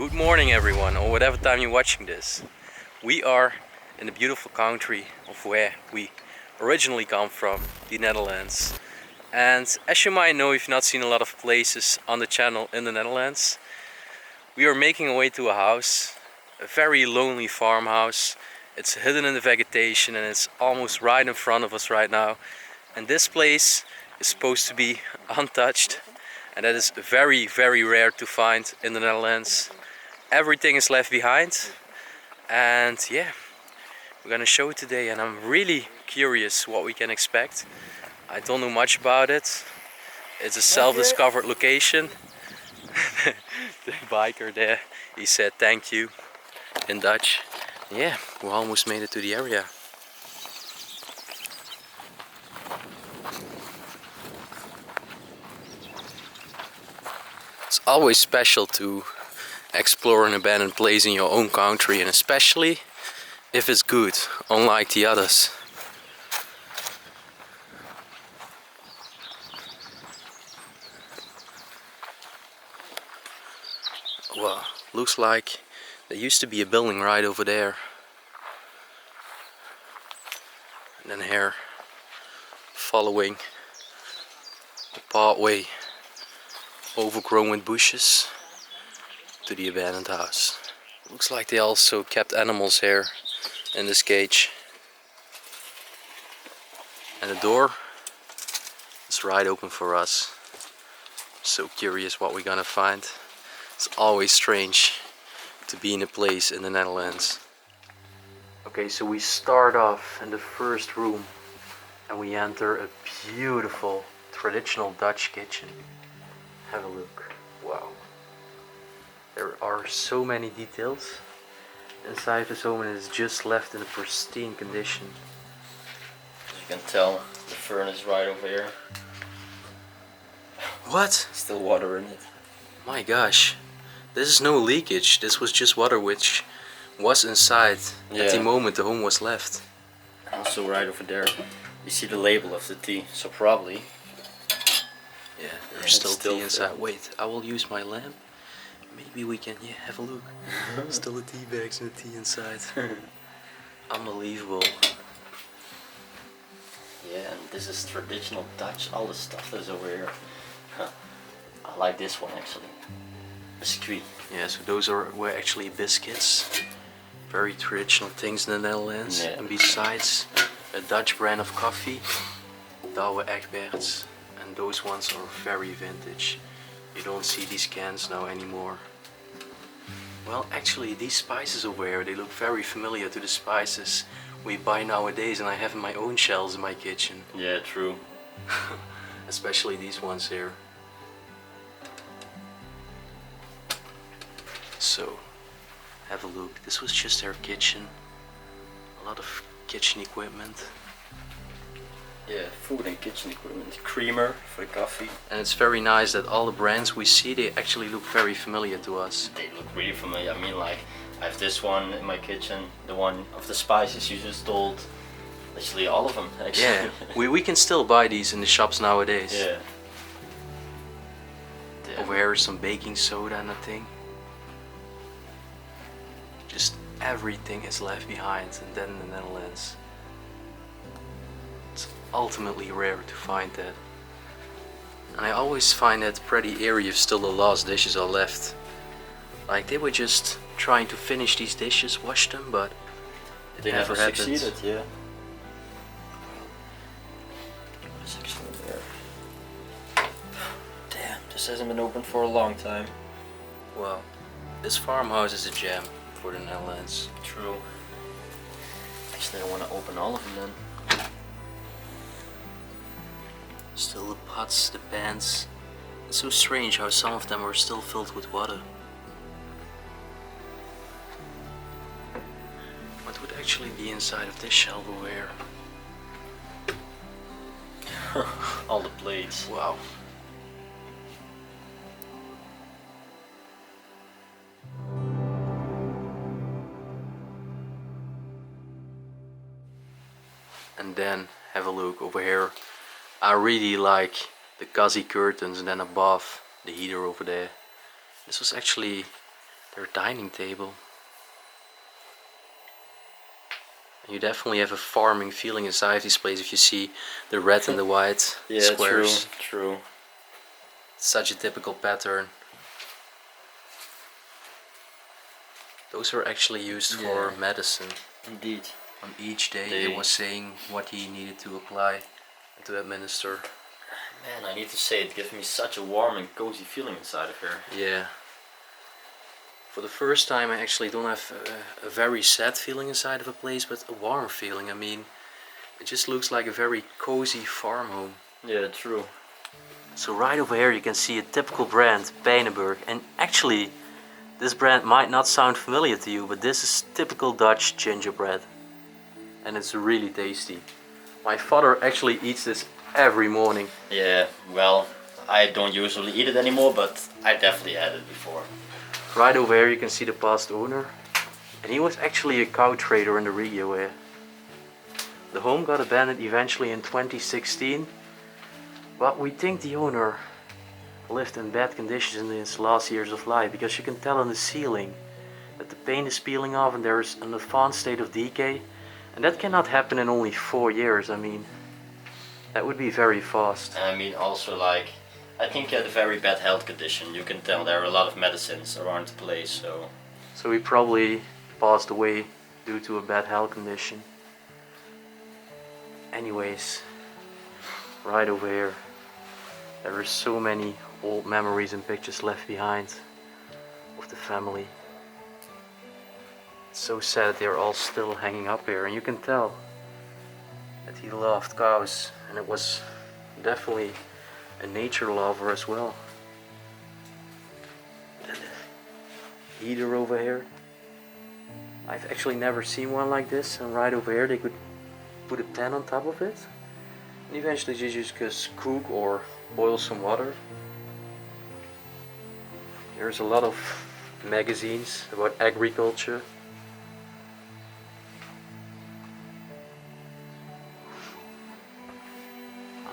Good morning everyone, or whatever time you're watching this. We are in the beautiful country of where we originally come from, the Netherlands. And as you might know, if you've not seen a lot of places on the channel in the Netherlands, we are making our way to a house, a very lonely farmhouse. It's hidden in the vegetation and it's almost right in front of us right now. And this place is supposed to be untouched, and that is very, very rare to find in the Netherlands. Everything is left behind, and yeah, we're gonna show it today, and I'm really curious what we can expect. I don't know much about it. It's a self-discovered location. The biker there, he said thank you in Dutch. Yeah, we almost made it to the area. It's always special to explore an abandoned place in your own country, and especially if it's good, unlike the others. Well, looks like there used to be a building right over there. And then here, following the pathway overgrown with bushes to the abandoned house. Looks like they also kept animals here in this cage. And the door is right open for us. So curious what we're gonna find. It's always strange to be in a place in the Netherlands. Okay, so we start off in the first room and we enter a beautiful traditional Dutch kitchen. Have a look. Wow. There are so many details. Inside this home, and it's just left in a pristine condition. As you can tell, the furnace right over here. What? Still water in it. My gosh. This is no leakage. This was just water which was inside at the moment the home was left. Also right over there, you see the label of the tea. So probably... Yeah, there's still tea inside. Wait, I will use my lamp. Maybe we can, have a look. Still the tea bags and the tea inside. Unbelievable. Yeah, and this is traditional Dutch. All the stuff that's over here. I like this one actually. Biscuit. Yeah, so those were actually biscuits. Very traditional things in the Netherlands. Yeah. And besides, a Dutch brand of coffee, 𝗬𝗶𝗍𝗶. And those ones are very vintage. You don't see these cans now anymore. Well, actually these spices over here, they look very familiar to the spices we buy nowadays, and I have in my own shelves in my kitchen. Yeah, true. Especially these ones here. So, have a look. This was just their kitchen. A lot of kitchen equipment. Yeah, food and kitchen equipment. Creamer for the coffee. And it's very nice that all the brands we see, they actually look very familiar to us. They look really familiar. I mean, like, I have this one in my kitchen, the one of the spices you just told. Literally all of them, actually. Yeah, we can still buy these in the shops nowadays. Yeah. Over here is some baking soda and a thing. Just everything is left behind, and then in the Netherlands. It's ultimately rare to find that. And I always find that pretty eerie if still the last dishes are left. Like they were just trying to finish these dishes, wash them, but they never happened. Succeeded, yeah. What's actually there? Damn, this hasn't been opened for a long time. Well, this farmhouse is a gem for the Netherlands. True. Actually, I want to open all of them then. Still the pots, the pans. It's so strange how some of them are still filled with water. What would actually be inside of this shelf over here? All the plates. Wow. And then have a look over here. I really like the cosy curtains, and then above the heater over there. This was actually their dining table. You definitely have a farming feeling inside this place if you see the red and the white squares. True. Such a typical pattern. Those were actually used for medicine. Indeed. On each day it was saying what he needed to apply and to administer. Man, I need to say, it gives me such a warm and cozy feeling inside of here. Yeah. For the first time I actually don't have a very sad feeling inside of a place, but a warm feeling. I mean, it just looks like a very cozy farm home. Yeah, true. So right over here you can see a typical brand, 𝗵𝘍𝗶, and actually this brand might not sound familiar to you, but this is typical Dutch gingerbread. And it's really tasty. My father actually eats this every morning. Yeah, well, I don't usually eat it anymore, but I definitely had it before. Right over here you can see the past owner, and he was actually a cow trader in the regio here. The home got abandoned eventually in 2016, but we think the owner lived in bad conditions in his last years of life, because you can tell on the ceiling that the paint is peeling off and there's an advanced state of decay, and that cannot happen in only 4 years. I mean, that would be very fast. And I mean also, like, I think he had a very bad health condition. You can tell there are a lot of medicines around the place, so... So he probably passed away due to a bad health condition. Anyways, right over here, there are so many old memories and pictures left behind of the family. It's so sad they're all still hanging up here, and you can tell that he loved cows, and it was definitely a nature lover as well. And the heater over here, I've actually never seen one like this, and right over here they could put a pan on top of it and eventually just cook or boil some water. There's a lot of magazines about agriculture.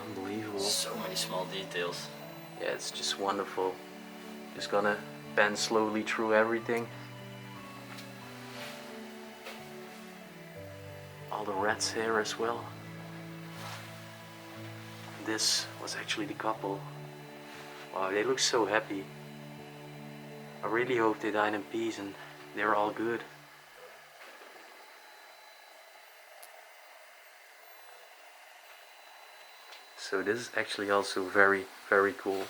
Unbelievable. So many small details. Yeah, it's just wonderful. Just gonna pan slowly through everything. All the rats here as well. This was actually the couple. Wow, they look so happy. I really hope they died in peace and they're all good. So this is actually also very, very cool.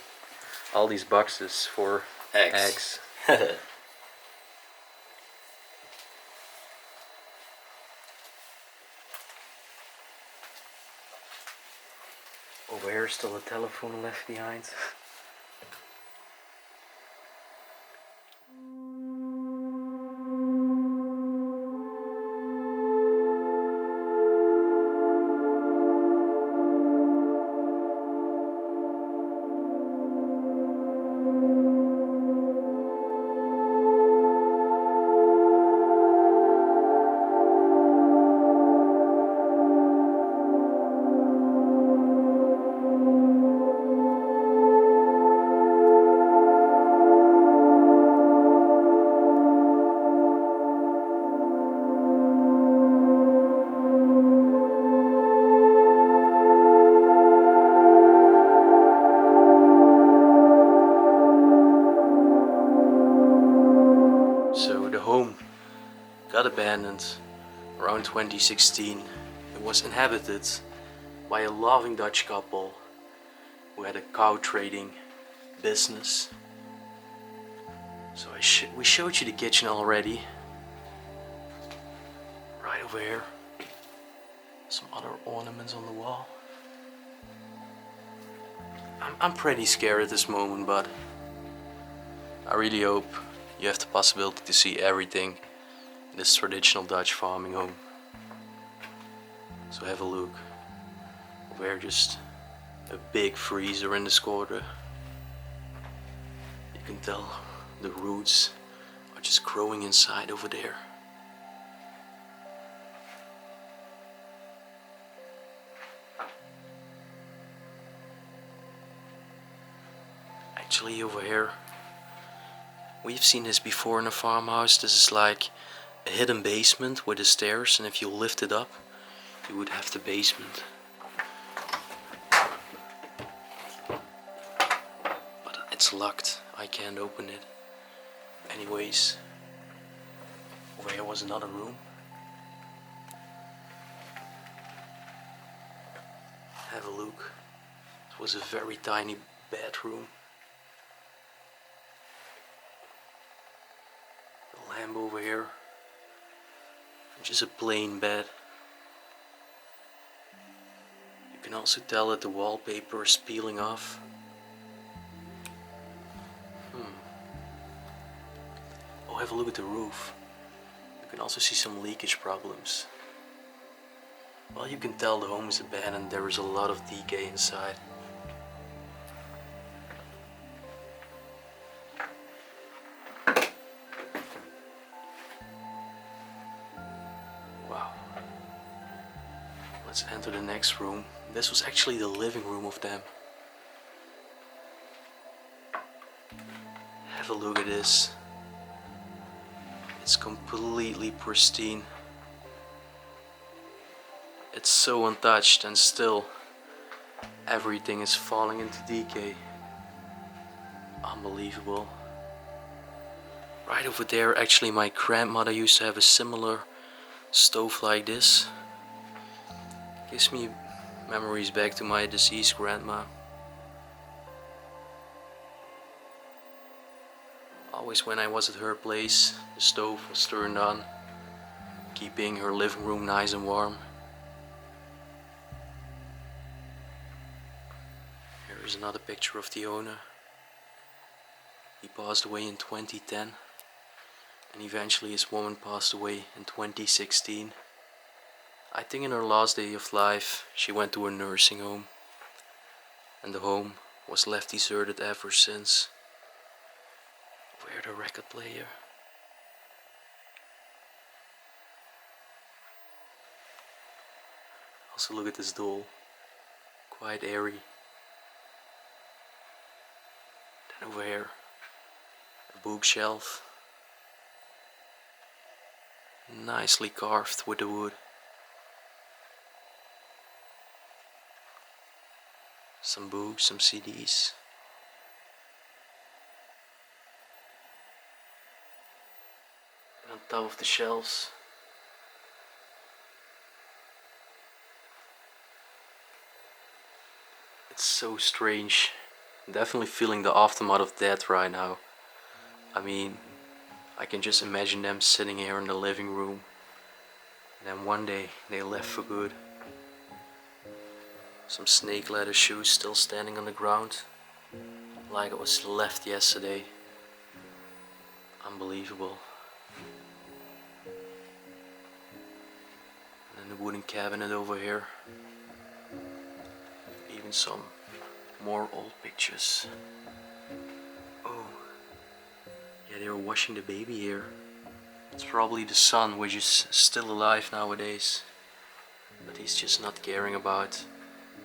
All these boxes for eggs. Over here still a telephone left behind. So the home got abandoned around 2016. It was inhabited by a loving Dutch couple who had a cow trading business. So we showed you the kitchen already. Right over here. Some other ornaments on the wall. I'm pretty scared at this moment, but I really hope you have the possibility to see everything in this traditional Dutch farming home. So have a look. Over here, just a big freezer in this corner. You can tell the roots are just growing inside over there. Actually over here We've seen this before in a farmhouse. This is like a hidden basement with the stairs, and if you lift it up, you would have the basement. But it's locked. I can't open it. Anyways, over here was another room. Have a look. It was a very tiny bedroom. A lamp over here. Just a plain bed. You can also tell that the wallpaper is peeling off. Oh, have a look at the roof. You can also see some leakage problems. Well, you can tell the home is abandoned. There is a lot of decay inside. Wow. Let's enter the next room. This was actually the living room of them. Have a look at this. It's completely pristine. It's so untouched, and still everything is falling into decay. Unbelievable. Right over there, actually my grandmother used to have a similar stove like this. Gives me memories back to my deceased grandma. Always when I was at her place, the stove was turned on, keeping her living room nice and warm. Here is another picture of the owner. He passed away in 2010, and eventually his woman passed away in 2016. I think in her last day of life she went to a nursing home, and the home was left deserted ever since. Where the record player? Also look at this doll, quite airy. Then over here, a bookshelf, nicely carved with the wood. Some books, some CDs. And on top of the shelves, it's so strange. I'm definitely feeling the aftermath of death right now. I mean, I can just imagine them sitting here in the living room, and then one day they left for good. Some snake leather shoes still standing on the ground, like it was left yesterday. Unbelievable. And then the wooden cabinet over here. Even some more old pictures. Oh, yeah, they were washing the baby here. It's probably the son, which is still alive nowadays, but he's just not caring about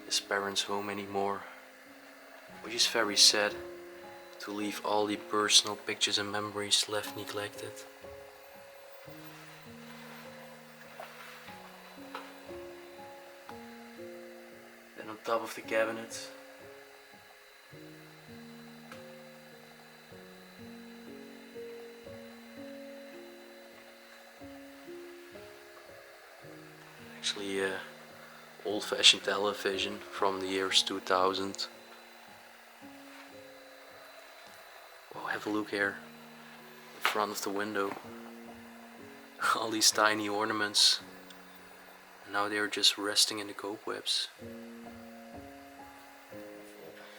his parents' home anymore, which is very sad, to leave all the personal pictures and memories left neglected. Then on top of the cabinet, actually old-fashioned television from the years 2000. Oh, have a look here, in front of the window. All these tiny ornaments. And now they're just resting in the cobwebs.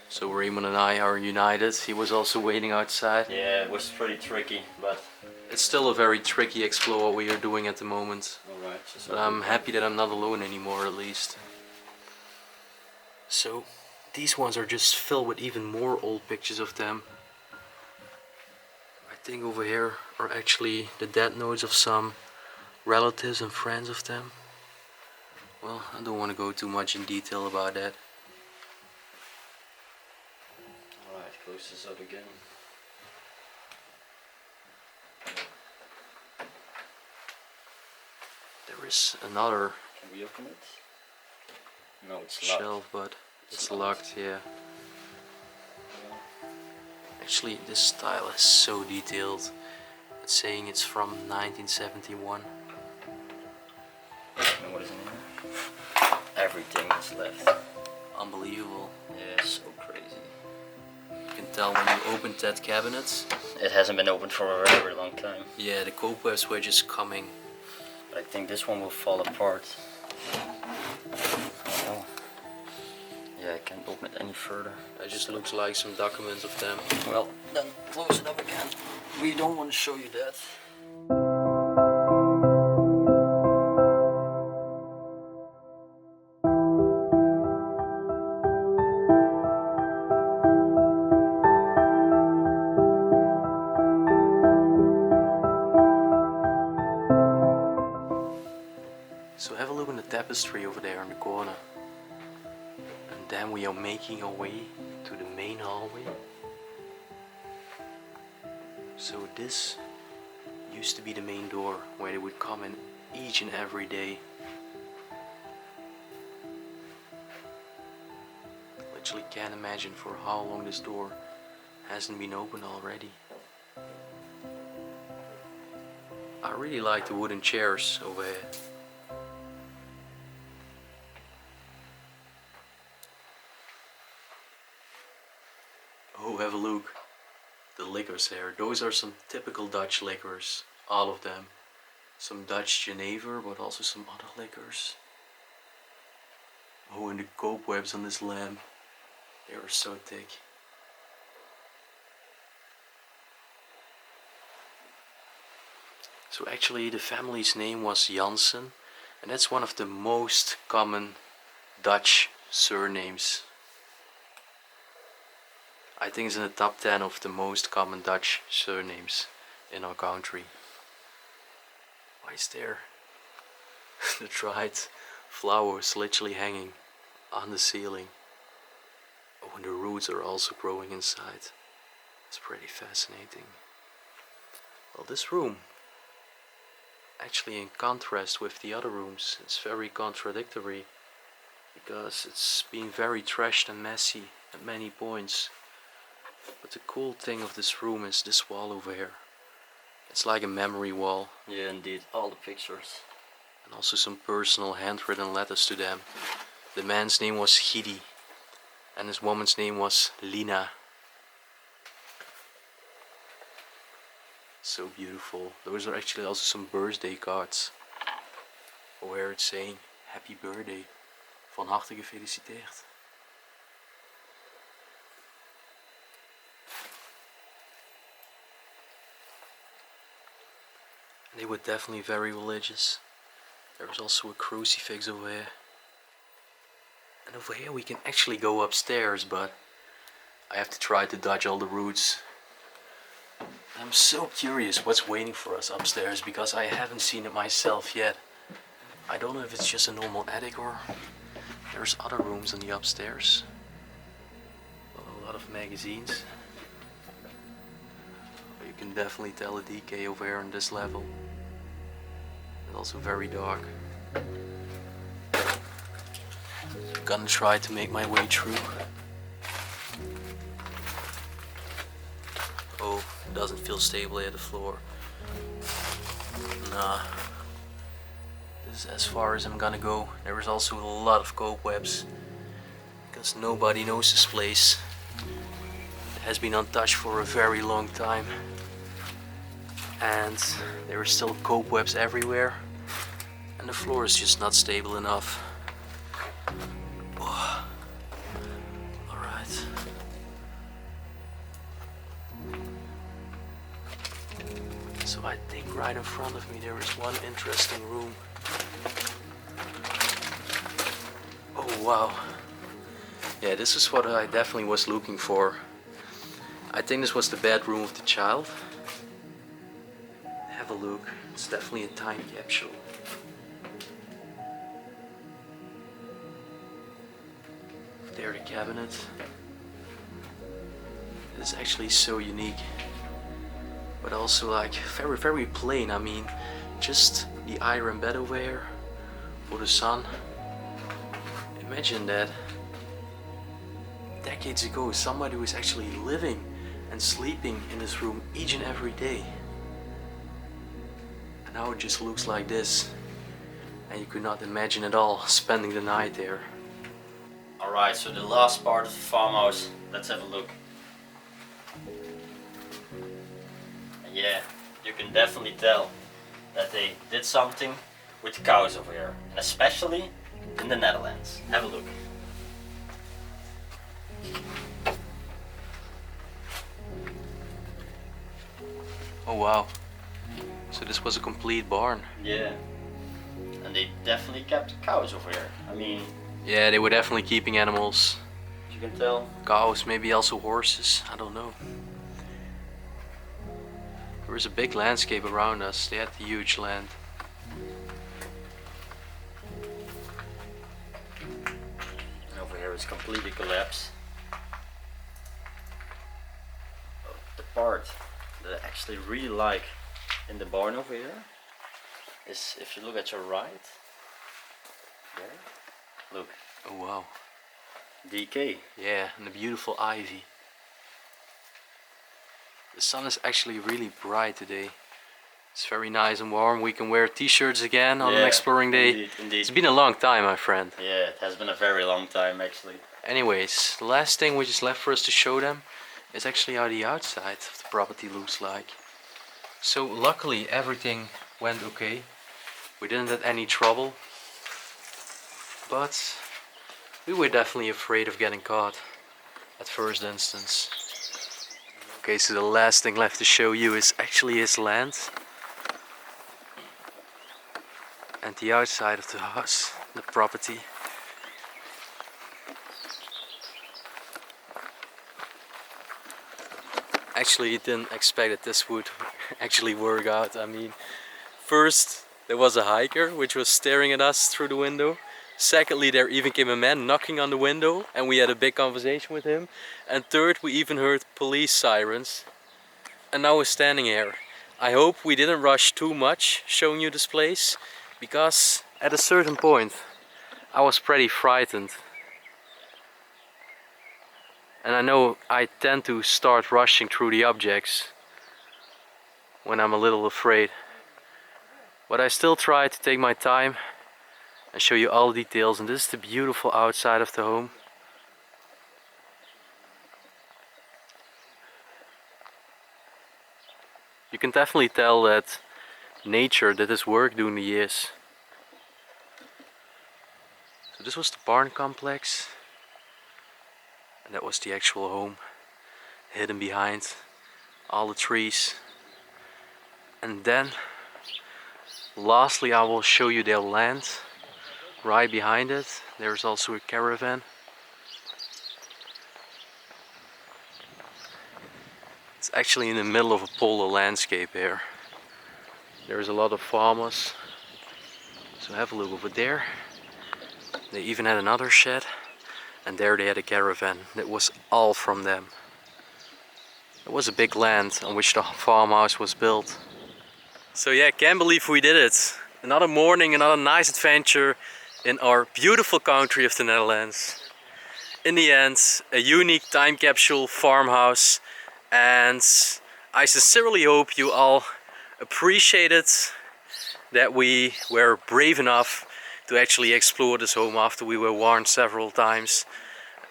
So Raymond and I are united. He was also waiting outside. Yeah, it was pretty tricky, but It's still a very tricky explore what we are doing at the moment. alright. But I'm happy that I'm not alone anymore, at least. So, these ones are just filled with even more old pictures of them. I think over here are actually the death notes of some relatives and friends of them. Well, I don't want to go too much in detail about that. Alright, close this up again. There is another Can we open it? No, it's locked. shelf, but it's locked, yeah. Actually, this style is so detailed. It's saying it's from 1971. And what is in here? Everything is left. Unbelievable. Yeah, so crazy. You can tell when you opened that cabinet. It hasn't been opened for a very long time. Yeah, the cobwebs were just coming. But I think this one will fall apart. Oh no. Yeah, I can't open it any further. It just looks like some documents of them. Well, then close it up again. We don't want to show you that. So have a look on the tapestry over there in the corner. And then we are making our way to the main hallway. So this used to be the main door where they would come in each and every day. Literally can't imagine for how long this door hasn't been opened already. I really like the wooden chairs over here. Oh, have a look. The liquors there. Those are some typical Dutch liquors. All of them. Some Dutch Geneva, but also some other liquors. Oh, and the cobwebs on this lamp. They are so thick. So actually the family's name was Jansen. And that's one of the most common Dutch surnames. I think it's in the top 10 of the most common Dutch surnames in our country. Why is there the dried flowers literally hanging on the ceiling? Oh, and the roots are also growing inside. It's pretty fascinating. Well, this room, actually in contrast with the other rooms, it's very contradictory because it's been very trashed and messy at many points. But the cool thing of this room is this wall over here. It's like a memory wall. Yeah, indeed. All the pictures. And also some personal handwritten letters to them. The man's name was Gidy. And his woman's name was Lina. So beautiful. Those are actually also some birthday cards. Where it's saying, happy birthday. Van harte gefeliciteerd. They were definitely very religious. There was also a crucifix over here. And over here we can actually go upstairs, but I have to try to dodge all the roots. I'm so curious what's waiting for us upstairs because I haven't seen it myself yet. I don't know if it's just a normal attic or there's other rooms on the upstairs. A lot of magazines. You can definitely tell the decay over here on this level. It's also very dark. I'm gonna try to make my way through. Oh, it doesn't feel stable at the floor. Nah. This is as far as I'm gonna go. There is also a lot of cobwebs. Because nobody knows this place. It has been untouched for a very long time. And there are still cobwebs everywhere. And the floor is just not stable enough. Oh. Alright. So I think right in front of me there is one interesting room. Oh wow. Yeah, this is what I definitely was looking for. I think this was the bedroom of the child. Have a look. It's definitely a time capsule. There, the cabinet. It's actually so unique, but also like very, very plain. I mean, just the iron bed over here for the sun. Imagine that decades ago somebody was actually living and sleeping in this room each and every day. And now it just looks like this. And you could not imagine at all spending the night there. Alright, so the last part of the farmhouse, let's have a look. And yeah, you can definitely tell that they did something with the cows over here, and especially in the Netherlands. Have a look. Oh wow, so this was a complete barn. Yeah, and they definitely kept the cows over here. I mean, yeah, they were definitely keeping animals. you can tell. Cows, maybe also horses, I don't know. There is a big landscape around us, they had the huge land. And over here is completely collapsed. The part that I actually really like in the barn over here is if you look at your right, there, look, Oh wow. DK. Yeah, and the beautiful ivy. The sun is actually really bright today. It's very nice and warm. We can wear t-shirts again on an exploring day. Indeed, indeed. It's been a long time, my friend. Yeah, it has been a very long time actually. Anyways, the last thing which is left for us to show them is actually how the outside of the property looks like. So luckily everything went okay. We didn't have any trouble. But we were definitely afraid of getting caught at first instance. Okay, so the last thing left to show you is actually his land. And the outside of the house, the property. Actually, didn't expect that this would actually work out. I mean, first there was a hiker which was staring at us through the window. Secondly, there even came a man knocking on the window and we had a big conversation with him. And third, we even heard police sirens. And now we're standing here. I hope we didn't rush too much showing you this place, because at a certain point I was pretty frightened. And I know I tend to start rushing through the objects when I'm a little afraid. But I still try to take my time and show you all the details. And this is the beautiful outside of the home. You can definitely tell that nature did its work during the years. So this was the barn complex. And that was the actual home, hidden behind all the trees. And then, lastly, I will show you their land. Right behind it, there's also a caravan. It's actually in the middle of a polar landscape here. There's a lot of farmers. So have a look over there. They even had another shed. And there they had a caravan that was all from them. It was a big land on which the farmhouse was built. So yeah, can't believe we did it. Another morning, another nice adventure in our beautiful country of the Netherlands. In the end, a unique time capsule farmhouse. And I sincerely hope you all appreciated that we were brave enough to actually explore this home after we were warned several times.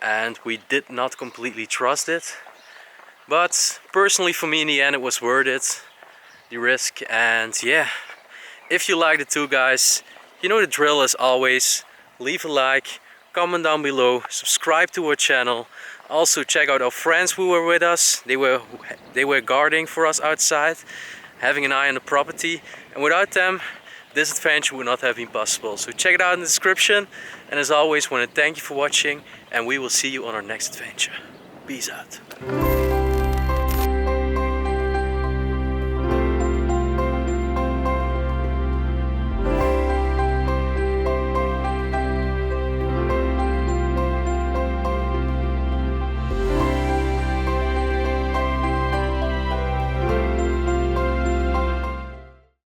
And we did not completely trust it. But personally for me in the end it was worth it. The risk. And yeah, if you liked it too guys, you know the drill as always. Leave a like, comment down below, subscribe to our channel. Also check out our friends who were with us. They were guarding for us outside, having an eye on the property. And without them, this adventure would not have been possible. So check it out in the description. And as always, I want to thank you for watching. And we will see you on our next adventure. Peace out.